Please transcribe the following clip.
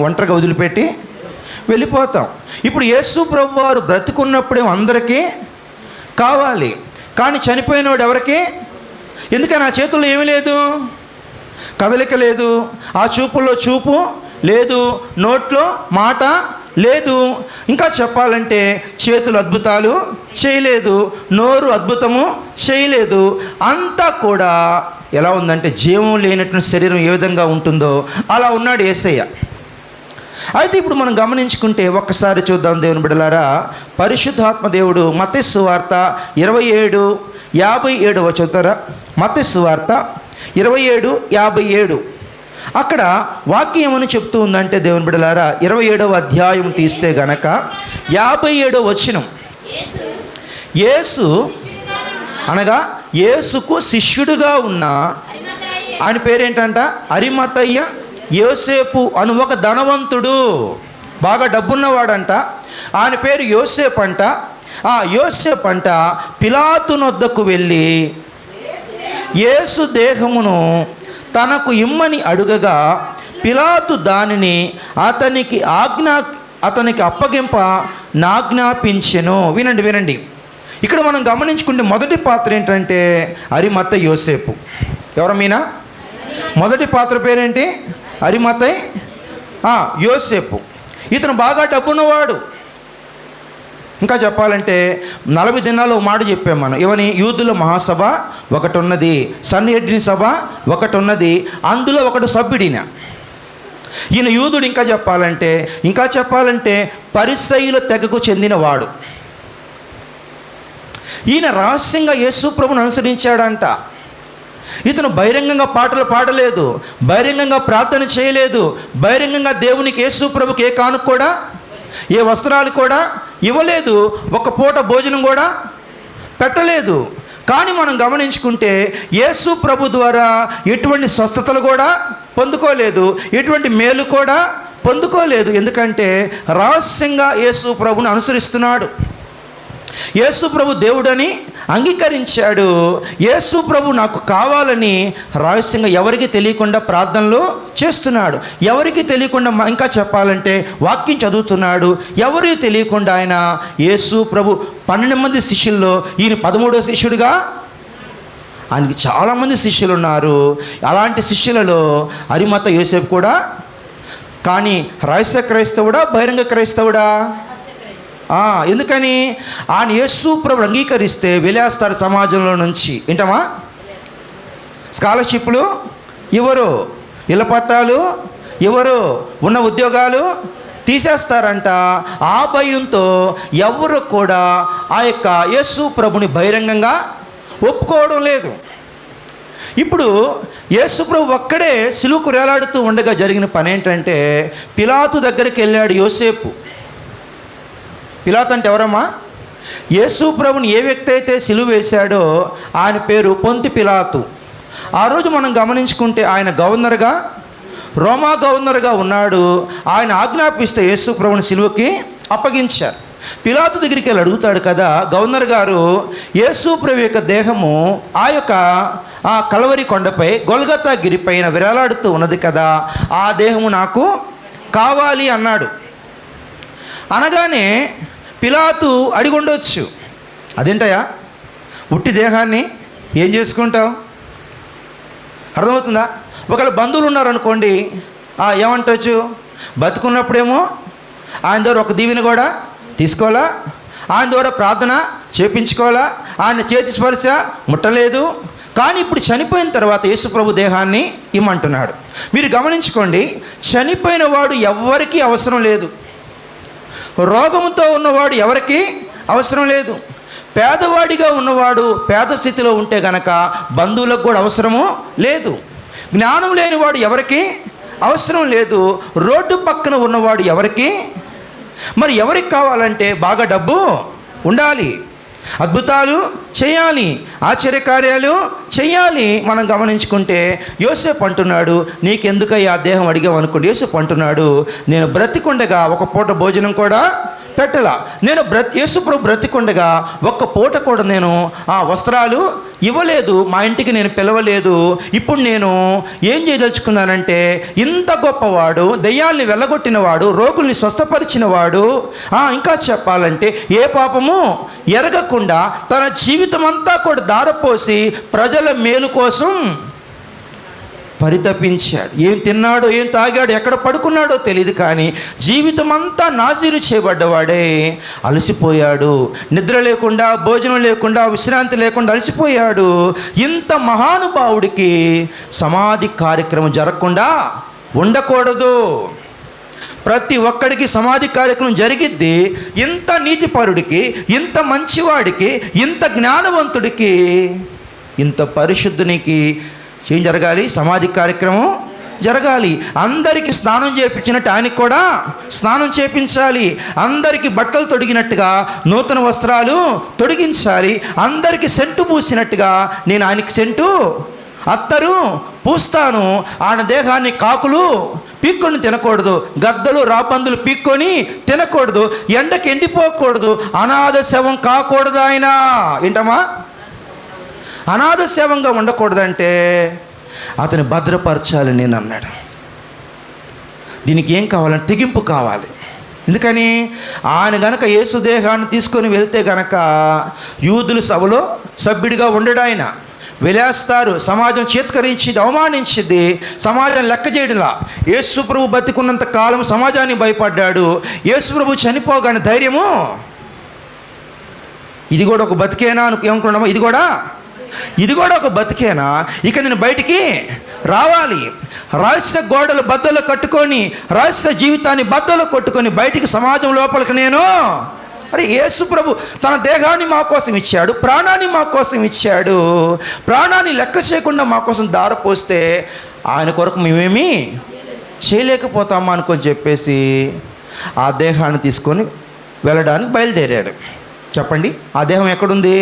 ఒంటరిగా వదిలిపెట్టి వెళ్ళిపోతాం. ఇప్పుడు యేసు ప్రభు వారు బ్రతికున్నప్పుడే అందరికీ కావాలి, కానీ చనిపోయినవాడు ఎవరికి? ఎందుకని ఆ చేతుల్లో ఏమీ లేదు, కదలిక లేదు, ఆ చూపుల్లో చూపు లేదు, నోట్లో మాట లేదు, ఇంకా చెప్పాలంటే చేతులు అద్భుతాలు చేయలేదు, నోరు అద్భుతము చేయలేదు. అంతా కూడా ఎలా ఉందంటే జీవం లేనటువంటి శరీరం ఏ విధంగా ఉంటుందో అలా ఉన్నాడు యేసయ్య. అయితే ఇప్పుడు మనం గమనించుకుంటే ఒక్కసారి చూద్దాం దేవుని బిడ్డలారా. పరిశుద్ధాత్మ దేవుడు మత్తయి సువార్త 27:57 చదువుతారా? మత్తయి సువార్త 27:57 అక్కడ వాక్యం ఏమని చెప్తూ ఉందంటే దేవుని బిడ్డలారా, 27వ అధ్యాయం తీస్తే గనక 57వ వచనం, యేసు అనగా యేసుకు శిష్యుడుగా ఉన్న ఆయన పేరేంటంట? అరిమతయ్య యోసేపు అను ఒక ధనవంతుడు, బాగా డబ్బున్నవాడంట. ఆయన పేరు యోసేపు అంట. ఆ యోసేపు అంట పిలాతు నొద్దకు వెళ్ళి యేసు దేహమును తనకు ఇమ్మని అడుగగా పిలాతు దానిని అతనికి అప్పగింప నాజ్ఞాపించెను. వినండి. ఇక్కడ మనం గమనించుకుంటే మొదటి పాత్ర ఏంటంటే అరిమతయ్య యోసేపు. ఎవరు మీనా? మొదటి పాత్ర పేరేంటి? అరిమతయ్య యోసేపు. ఇతను బాగా డబ్బున్నవాడు. ఇంకా చెప్పాలంటే 40 దినాలు ఒక మాట చెప్పాం మనం. ఏమని? యూదుల మహాసభ ఒకటి ఉన్నది, సన్హెడ్రిన్ సభ ఒకటి ఉన్నది, అందులో ఒకటి సభ్యుడిన ఈయన యూదుడు. ఇంకా చెప్పాలంటే పరిసయ్యుల తెగకు చెందినవాడు. ఈయన రహస్యంగా యేసు ప్రభువును అనుసరించాడంట. ఇతను బహిరంగంగా పాటలు పాడలేదు, బహిరంగంగా ప్రార్థన చేయలేదు, బహిరంగంగా దేవునికి యేసు ప్రభుకి ఏ కానుక కూడా, ఏ వస్త్రాలు కూడా ఇవ్వలేదు, ఒక పూట భోజనం కూడా పెట్టలేదు. కానీ మనం గమనించుకుంటే యేసు ప్రభు ద్వారా ఎటువంటి స్వస్థతలు కూడా పొందుకోలేదు, ఎటువంటి మేలు కూడా పొందుకోలేదు. ఎందుకంటే రహస్యంగా యేసు ప్రభుని అనుసరిస్తున్నాడు. యేసు ప్రభు దేవుడని అంగీకరించాడు. యేసు ప్రభు నాకు కావాలని రహస్యంగా ఎవరికి తెలియకుండా ప్రార్థనలు చేస్తున్నాడు. ఎవరికి తెలియకుండా, ఇంకా చెప్పాలంటే వాక్యం చదువుతున్నాడు. ఎవరికి తెలియకుండా ఆయన యేసు ప్రభు 12 మంది శిష్యుల్లో ఈయన 13వ శిష్యుడిగా, ఆయనకి చాలామంది శిష్యులు ఉన్నారు. అలాంటి శిష్యులలో అరిమతయ్య యోసేపు కూడా. కానీ రహస్య క్రైస్తవుడా, బహిరంగ క్రైస్తవుడా? ఎందుకని? ఆయన యేసు ప్రభువును అంగీకరిస్తే వెలేస్తారు సమాజంలో నుంచి. ఏంటమ్మా? స్కాలర్షిప్లు ఇవ్వరు, ఇళ్ళ పట్టాలు ఇవ్వరు, ఉన్న ఉద్యోగాలు తీసేస్తారంట. ఆ భయంతో ఎవరు కూడా ఆ యొక్క యేసు ప్రభుని బహిరంగంగా ఒప్పుకోవడం లేదు. ఇప్పుడు యేసు ప్రభు ఒక్కడే సిలువకు వేలాడుతూ ఉండగా జరిగిన పని ఏంటంటే పిలాతు దగ్గరికి వెళ్ళాడు యోసేపు. పిలాతు అంటే ఎవరమ్మా? యేసు ప్రభుని ఏ వ్యక్తి అయితే సిలువ వేశాడో ఆయన పేరు పొంతి పిలాతు. ఆ రోజు మనం గమనించుకుంటే ఆయన గవర్నర్గా, రోమా గవర్నర్గా ఉన్నాడు. ఆయన ఆజ్ఞాపిస్తే యేసు ప్రభుని సిలువకి అప్పగించారు. పిలాతు దగ్గరికి వెళ్ళి అడుగుతాడు కదా, గవర్నర్ గారు, యేసు ప్రభు యొక్క దేహము ఆ కలవరి కొండపై గొల్గతా గిరిపైన విరాలాడుతూ ఉన్నది కదా, ఆ దేహము నాకు కావాలి అన్నాడు. అనగానే పిలాతు అడిగి ఉండొచ్చు, అదేంటయా ఉట్టి దేహాన్ని ఏం చేసుకుంటావు? అర్థమవుతుందా? ఒకవేళ బంధువులు ఉన్నారనుకోండి, ఏమంటచ్చు? బతుకున్నప్పుడేమో ఆయన ద్వారా ఒక దీవెని కూడా తీసుకోవాలా, ఆయన ద్వారా ప్రార్థన చేపించుకోవాలా, ఆయన చేతి స్పర్శ ముట్టలేదు. కానీ ఇప్పుడు చనిపోయిన తర్వాత యేసు ప్రభు దేహాన్ని ఇమ్మంటున్నాడు. మీరు గమనించుకోండి, చనిపోయిన వాడు ఎవరికీ అవసరం లేదు, రోగంతో ఉన్నవాడు ఎవరికి అవసరం లేదు, పేదవాడిగా ఉన్నవాడు పేద స్థితిలో ఉంటే గనక బంధువులకు కూడా అవసరము లేదు, జ్ఞానం లేనివాడు ఎవరికి అవసరం లేదు, రోడ్డు పక్కన ఉన్నవాడు ఎవరికి. మరి ఎవరికి కావాలంటే బాగా డబ్బు ఉండాలి, అద్భుతాలు చేయాలి, ఆశ్చర్యకార్యాలు చేయాలి. మనం గమనించుకుంటే యోసేపు అంటున్నాడు, నీకెందుకయ్యా ఆ దేహం అడిగావు అనుకోండి. యోసేపు అంటున్నాడు, నేను బ్రతికుండగా ఒక పూట భోజనం కూడా పెట్టలా, నేను యేసు ప్రభు బ్రతికుండగా ఒక్క పూట కూడా నేను వస్త్రాలు ఇవ్వలేదు, మా ఇంటికి నేను పిలవలేదు. ఇప్పుడు నేను ఏం చేయదలుచుకున్నానంటే, ఇంత గొప్పవాడు, దెయ్యాల్ని వెళ్ళగొట్టినవాడు, రోగుల్ని స్వస్థపరిచినవాడు, ఇంకా చెప్పాలంటే ఏ పాపము ఎరగకుండా తన జీవితం అంతా కూడా దారపోసి ప్రజల మేలు కోసం పరితపించాడు. ఏం తిన్నాడో, ఏం తాగాడో, ఎక్కడ పడుకున్నాడో తెలియదు, కానీ జీవితం అంతా నాజీరు చేయబడ్డవాడే. అలసిపోయాడు, నిద్ర లేకుండా, భోజనం లేకుండా, విశ్రాంతి లేకుండా అలసిపోయాడు. ఇంత మహానుభావుడికి సమాధి కార్యక్రమం జరగకుండా ఉండకూడదు. ప్రతి ఒక్కడికి సమాధి కార్యక్రమం జరిగిద్ది. ఇంత నీతిపరుడికి, ఇంత మంచివాడికి, ఇంత జ్ఞానవంతుడికి, ఇంత పరిశుద్ధునికి ఏం జరగాలి? సమాధి కార్యక్రమం జరగాలి. అందరికీ స్నానం చేయించినట్టు ఆయనకి కూడా స్నానం చేయించాలి. అందరికీ బట్టలు తొడిగినట్టుగా నూతన వస్త్రాలు తొడిగించాలి. అందరికీ సెంటు పూసినట్టుగా నేను ఆయనకి సెంటు, అత్తరు పూస్తాను. ఆయన దేహాన్ని కాకులు పీక్కొని తినకూడదు, గద్దలు రాబందులు పీక్కొని తినకూడదు, ఎండకి ఎండిపోకూడదు, అనాథ శవం కాకూడదు. ఆయన ఏంటమ్మా? అనాథ శవంగా ఉండకూడదంటే అతని భద్రపరచాలి నేను అన్నాడు. దీనికి ఏం కావాలంటే తెగింపు కావాలి. ఎందుకని? ఆయన గనక యేసు దేహాన్ని తీసుకొని వెళ్తే గనక యూదుల సభలో సభ్యుడిగా ఉండడు. ఆయన వెలేస్తారు, సమాజం చేత్కరించి అవమానించింది, సమాజం లెక్క చేయడంలా. యేసు ప్రభు బతికున్నంత కాలం సమాజాన్ని భయపడ్డాడు. యేసు ప్రభు చనిపోగానే ధైర్యము, ఇది కూడా ఒక బతికేనా ఏమనుకున్నామో, ఇది కూడా ఒక బతికేనా, ఇక నేను బయటికి రావాలి. రహస్య గోడలు బద్దలు కట్టుకొని, రహస్య జీవితాన్ని బద్దలు కొట్టుకొని బయటికి సమాజం లోపలికి నేను. అరే, యేసు ప్రభు తన దేహాన్ని మా కోసం ఇచ్చాడు, ప్రాణాన్ని మా కోసం ఇచ్చాడు. ప్రాణాన్ని లెక్క చేయకుండా మా కోసం దారపోస్తే ఆయన కొరకు మేమేమీ చేయలేకపోతామా అనుకొని చెప్పేసి ఆ దేహాన్ని తీసుకొని వెళ్ళడానికి బయలుదేరాడు. చెప్పండి, ఆ దేహం ఎక్కడుంది?